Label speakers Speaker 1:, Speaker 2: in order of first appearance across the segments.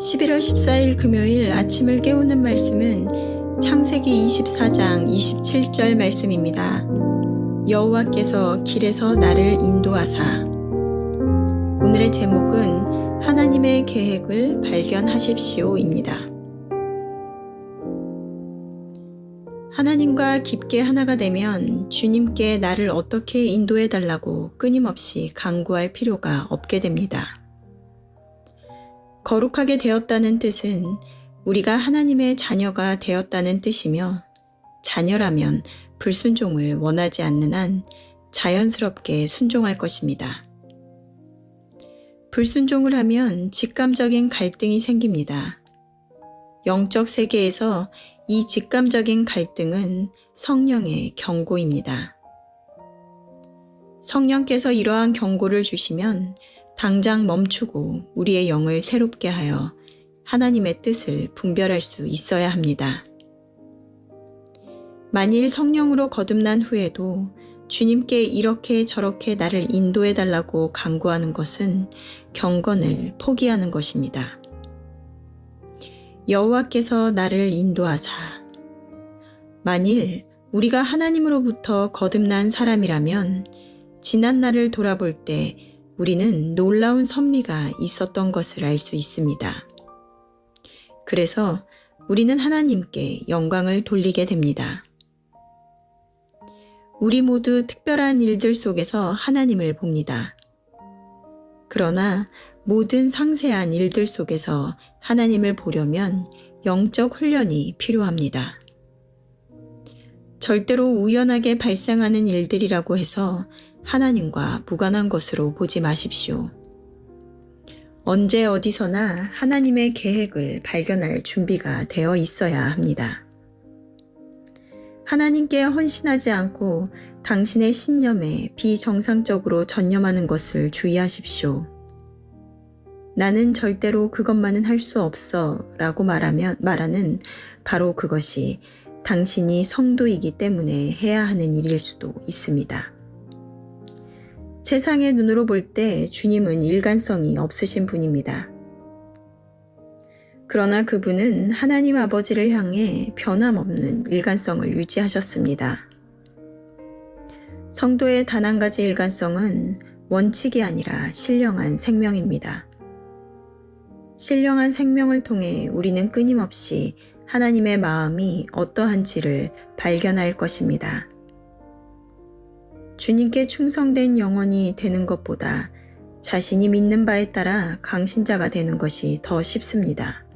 Speaker 1: 11월 14일 금요일 아침을 깨우는 말씀은 창세기 24장 27절 말씀입니다. 여호와께서 길에서 나를 인도하사. 오늘의 제목은 하나님의 계획을 발견하십시오입니다. 하나님과 깊게 하나가 되면 주님께 나를 어떻게 인도해 달라고 끊임없이 간구할 필요가 없게 됩니다. 거룩하게 되었다는 뜻은 우리가 하나님의 자녀가 되었다는 뜻이며, 자녀라면 불순종을 원하지 않는 한 자연스럽게 순종할 것입니다. 불순종을 하면 직감적인 갈등이 생깁니다. 영적 세계에서 이 직감적인 갈등은 성령의 경고입니다. 성령께서 이러한 경고를 주시면 당장 멈추고 우리의 영을 새롭게 하여 하나님의 뜻을 분별할 수 있어야 합니다. 만일 성령으로 거듭난 후에도 주님께 이렇게 저렇게 나를 인도해 달라고 간구하는 것은 경건을 포기하는 것입니다. 여호와께서 나를 인도하사. 만일 우리가 하나님으로부터 거듭난 사람이라면 지난 날을 돌아볼 때 우리는 놀라운 섭리가 있었던 것을 알 수 있습니다. 그래서 우리는 하나님께 영광을 돌리게 됩니다. 우리 모두 특별한 일들 속에서 하나님을 봅니다. 그러나 모든 상세한 일들 속에서 하나님을 보려면 영적 훈련이 필요합니다. 절대로 우연하게 발생하는 일들이라고 해서 하나님과 무관한 것으로 보지 마십시오. 언제 어디서나 하나님의 계획을 발견할 준비가 되어 있어야 합니다. 하나님께 헌신하지 않고 당신의 신념에 비정상적으로 전념하는 것을 주의하십시오. 나는 절대로 그것만은 할 수 없어 라고 말하는 바로 그것이 당신이 성도이기 때문에 해야 하는 일일 수도 있습니다. 세상의 눈으로 볼 때 주님은 일관성이 없으신 분입니다. 그러나 그분은 하나님 아버지를 향해 변함없는 일관성을 유지하셨습니다. 성도의 단 한 가지 일관성은 원칙이 아니라 신령한 생명입니다. 신령한 생명을 통해 우리는 끊임없이 하나님의 마음이 어떠한지를 발견할 것입니다. 주님께 충성된 영혼이 되는 것보다 자신이 믿는 바에 따라 강신자가 되는 것이 더 쉽습니다.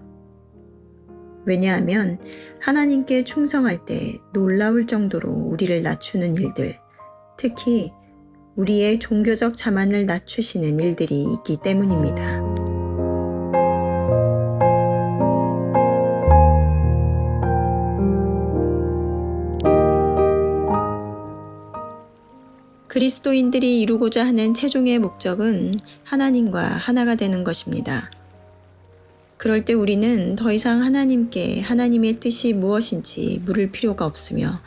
Speaker 1: 왜냐하면 하나님께 충성할 때 놀라울 정도로 우리를 낮추는 일들, 특히 우리의 종교적 자만을 낮추시는 일들이 있기 때문입니다. 그리스도인들이 이루고자 하는 최종의 목적은 하나님과 하나가 되는 것입니다. 그럴 때 우리는 더 이상 하나님께 하나님의 뜻이 무엇인지 물을 필요가 없으며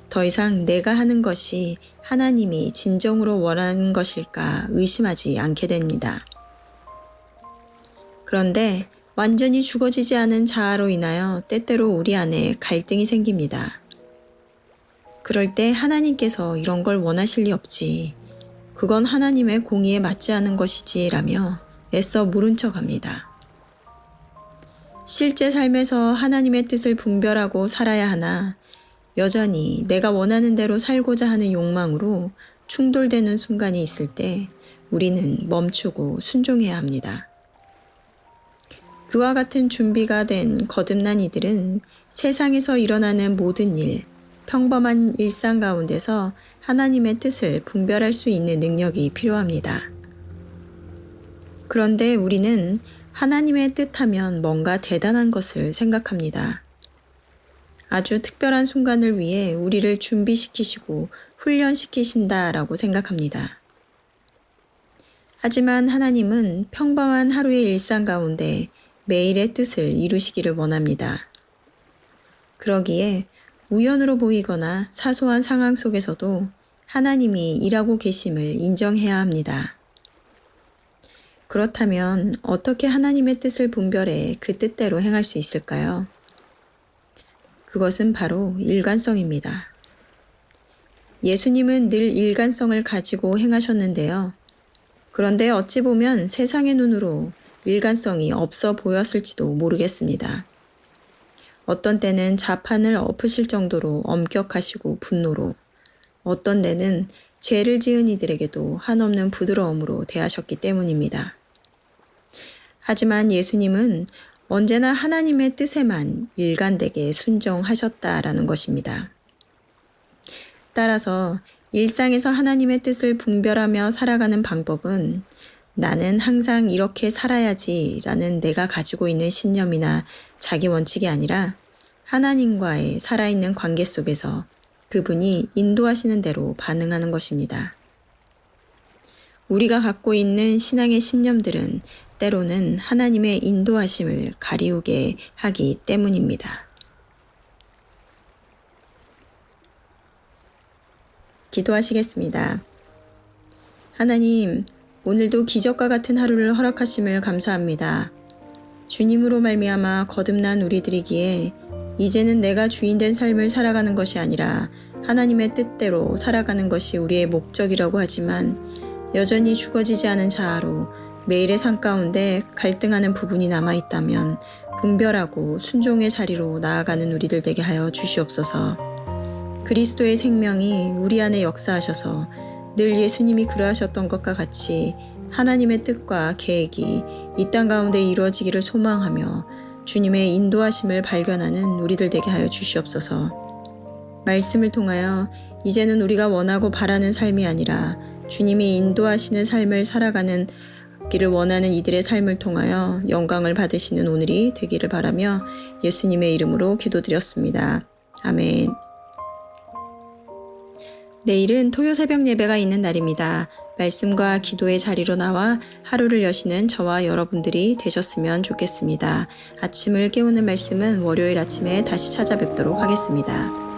Speaker 1: 더 이상 내가 하는 것이 하나님이 진정으로 원하는 것일까 의심하지 않게 됩니다. 그런데 완전히 죽어지지 않은 자아로 인하여 때때로 우리 안에 갈등이 생깁니다. 그럴 때 하나님께서 이런 걸 원하실 리 없지. 그건 하나님의 공의에 맞지 않은 것이지 라며 애써 모른 척합니다. 실제 삶에서 하나님의 뜻을 분별하고 살아야 하나 여전히 내가 원하는 대로 살고자 하는 욕망으로 충돌되는 순간이 있을 때 우리는 멈추고 순종해야 합니다. 그와 같은 준비가 된 거듭난 이들은 세상에서 일어나는 모든 일, 평범한 일상 가운데서 하나님의 뜻을 분별할 수 있는 능력이 필요합니다. 그런데 우리는 하나님의 뜻하면 뭔가 대단한 것을 생각합니다. 아주 특별한 순간을 위해 우리를 준비시키시고 훈련시키신다라고 생각합니다. 하지만 하나님은 평범한 하루의 일상 가운데 매일의 뜻을 이루시기를 원합니다. 그러기에 우연으로 보이거나 사소한 상황 속에서도 하나님이 일하고 계심을 인정해야 합니다. 그렇다면 어떻게 하나님의 뜻을 분별해 그 뜻대로 행할 수 있을까요? 그것은 바로 일관성입니다. 예수님은 늘 일관성을 가지고 행하셨는데요. 그런데 어찌 보면 세상의 눈으로 일관성이 없어 보였을지도 모르겠습니다. 어떤 때는 자판을 엎으실 정도로 엄격하시고 분노로, 어떤 때는 죄를 지은 이들에게도 한없는 부드러움으로 대하셨기 때문입니다. 하지만 예수님은 언제나 하나님의 뜻에만 일관되게 순종하셨다라는 것입니다. 따라서 일상에서 하나님의 뜻을 분별하며 살아가는 방법은 나는 항상 이렇게 살아야지 라는 내가 가지고 있는 신념이나 자기 원칙이 아니라 하나님과의 살아있는 관계 속에서 그분이 인도하시는 대로 반응하는 것입니다. 우리가 갖고 있는 신앙의 신념들은 때로는 하나님의 인도하심을 가리우게 하기 때문입니다. 기도하시겠습니다. 하나님, 오늘도 기적과 같은 하루를 허락하심을 감사합니다. 주님으로 말미암아 거듭난 우리들이기에 이제는 내가 주인된 삶을 살아가는 것이 아니라 하나님의 뜻대로 살아가는 것이 우리의 목적이라고 하지만 여전히 죽어지지 않은 자아로 매일의 삶 가운데 갈등하는 부분이 남아있다면 분별하고 순종의 자리로 나아가는 우리들 되게 하여 주시옵소서. 그리스도의 생명이 우리 안에 역사하셔서 늘 예수님이 그러하셨던 것과 같이 하나님의 뜻과 계획이 이 땅 가운데 이루어지기를 소망하며 주님의 인도하심을 발견하는 우리들 되게 하여 주시옵소서. 말씀을 통하여 이제는 우리가 원하고 바라는 삶이 아니라 주님이 인도하시는 삶을 살아가는 기를 원하는 이들의 삶을 통하여 영광을 받으시는 오늘이 되기를 바라며 예수님의 이름으로 기도드렸습니다. 아멘. 내일은 토요 새벽 예배가 있는 날입니다. 말씀과 기도의 자리로 나와 하루를 여시는 저와 여러분들이 되셨으면 좋겠습니다. 아침을 깨우는 말씀은 월요일 아침에 다시 찾아뵙도록 하겠습니다.